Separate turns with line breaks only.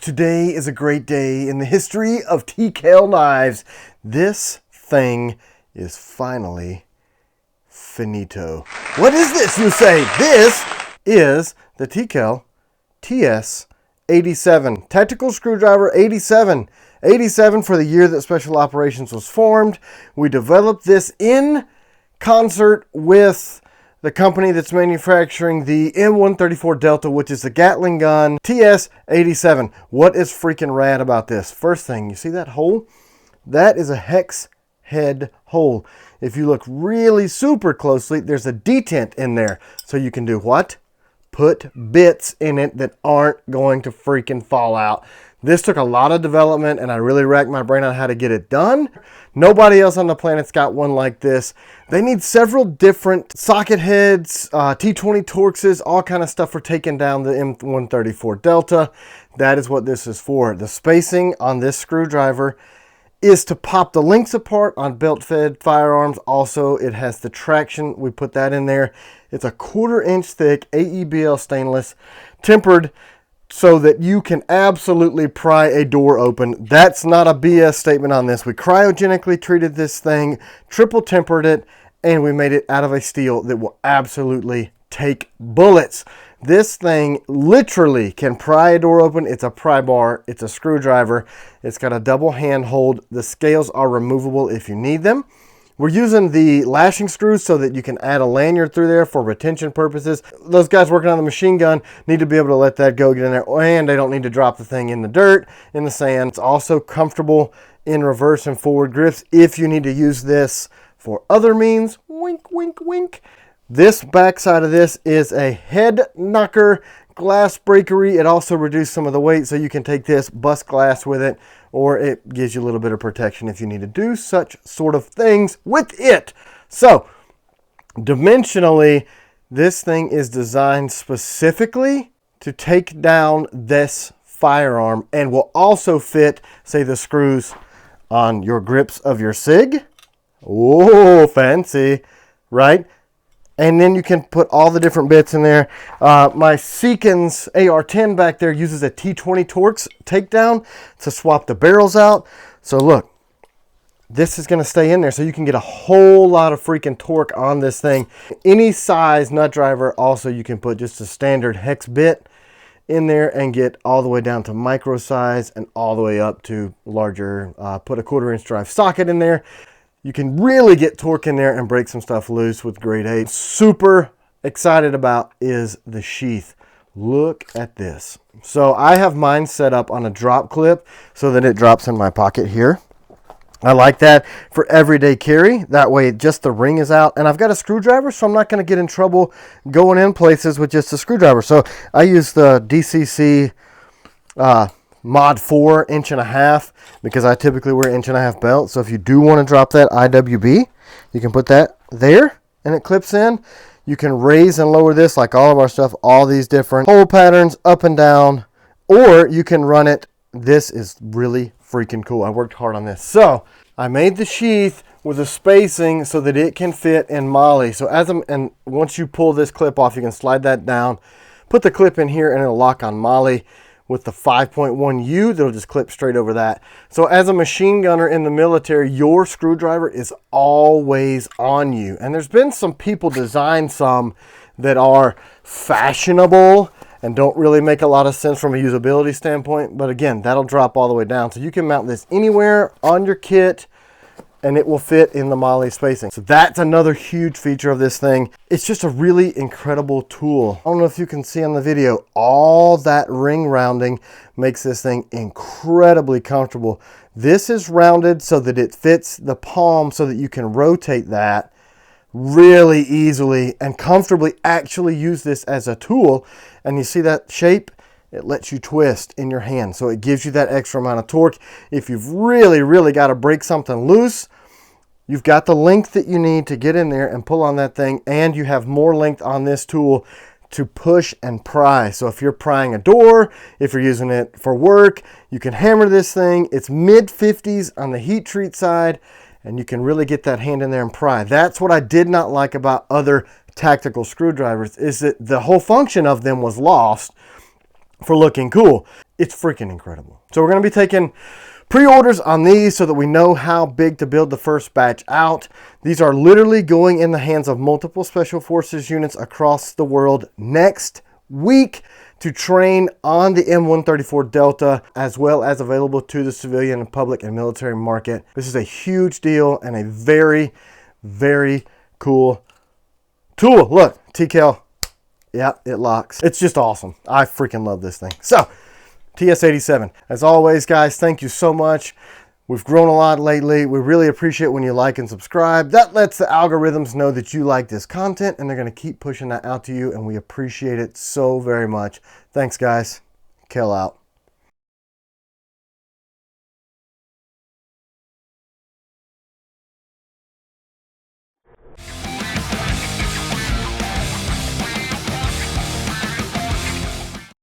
Today is a great day in the history of T.Kell Knives. This thing is finally finito. What is this, you say? This is the T.Kell TS-87 Tactical Screwdriver 87. 87 for the year that Special Operations was formed. We developed this in concert with the company that's manufacturing the M134 Delta, which is the Gatling gun TS-87. What is freaking rad about this? First thing, you see that hole? That is a hex head hole. If you look really super closely, there's a detent in there. So you can do what? Put bits in it that aren't going to freaking fall out. This took a lot of development, and I really racked my brain on how to get it done. Nobody else on the planet's got one like this. They need several different socket heads, T20 Torxes, all kind of stuff for taking down the M134 Delta. That is what this is for. The spacing on this screwdriver is to pop the links apart on belt-fed firearms. Also, it has the traction. We put that in there. It's a 1/4 inch thick AEBL stainless, tempered so that you can absolutely pry a door open. That's not a BS statement on this. We cryogenically treated this thing, triple tempered it, and we made it out of a steel that will absolutely take bullets. This thing literally can pry a door open. It's a pry bar. It's a screwdriver. It's got a double hand hold. The scales are removable if you need them. We're using the lashing screws so that you can add a lanyard through there for retention purposes. Those guys working on the machine gun need to be able to let that go, get in there, and they don't need to drop the thing in the dirt, in the sand. It's also comfortable in reverse and forward grips if you need to use this for other means. Wink, wink, wink. This backside of this is a head knocker glass breakery. It also reduced some of the weight, so you can take this, bust glass with it, or it gives you a little bit of protection if you need to do such sort of things with it. So, dimensionally, this thing is designed specifically to take down this firearm and will also fit, say, the screws on your grips of your SIG. Oh, fancy, right? And then you can put all the different bits in there. My Seekins AR-10 back there uses a T20 Torx takedown to swap the barrels out. So look, this is going to stay in there so you can get a whole lot of freaking torque on this thing. Any size nut driver, also you can put just a standard hex bit in there and get all the way down to micro size and all the way up to larger. Put a 1/4 inch drive socket in there. You can really get torque in there and break some stuff loose with grade 8. Super excited about is the sheath. Look at this. So I have mine set up on a drop clip so that it drops in my pocket here. I like that for everyday carry. That way just the ring is out. And I've got a screwdriver, so I'm not going to get in trouble going in places with just a screwdriver. So I use the DCC Mod 4 1.5 because I typically wear 1.5 belt. So if you do want to drop that IWB, you can put that there and it clips in. You can raise and lower this like all of our stuff, all these different hole patterns up and down, or you can run it. This is really freaking cool. I worked hard on this. So I made the sheath with a spacing so that it can fit in MOLLE. So and once you pull this clip off, you can slide that down, put the clip in here, and it'll lock on MOLLE. With the 5.1U, that'll just clip straight over that. So as a machine gunner in the military, your screwdriver is always on you. And there's been some people design some that are fashionable and don't really make a lot of sense from a usability standpoint. But again, that'll drop all the way down. So you can mount this anywhere on your kit and it will fit in the MOLLE spacing. So that's another huge feature of this thing. It's just a really incredible tool. I don't know if you can see on the video, all that ring rounding makes this thing incredibly comfortable. This is rounded so that it fits the palm so that you can rotate that really easily and comfortably actually use this as a tool. And you see that shape? It lets you twist in your hand. So it gives you that extra amount of torque. If you've really, really got to break something loose, you've got the length that you need to get in there and pull on that thing. And you have more length on this tool to push and pry. So if you're prying a door, if you're using it for work, you can hammer this thing. It's mid 50s on the heat treat side, and you can really get that hand in there and pry. That's what I did not like about other tactical screwdrivers, is that the whole function of them was lost for looking cool. It's freaking incredible. So we're going to be taking pre-orders on these so that we know how big to build the first batch out. These are literally going in the hands of multiple Special Forces units across the world next week to train on the M134 Delta, as well as available to the civilian and public and military market. This is a huge deal and a very, very cool tool. Look, T.Kell. Yeah, it locks. It's just awesome. I freaking love this thing. So, TS-87. As always, guys, thank you so much. We've grown a lot lately. We really appreciate when you like and subscribe. That lets the algorithms know that you like this content, and they're going to keep pushing that out to you, and we appreciate it so very much. Thanks, guys. Kell out.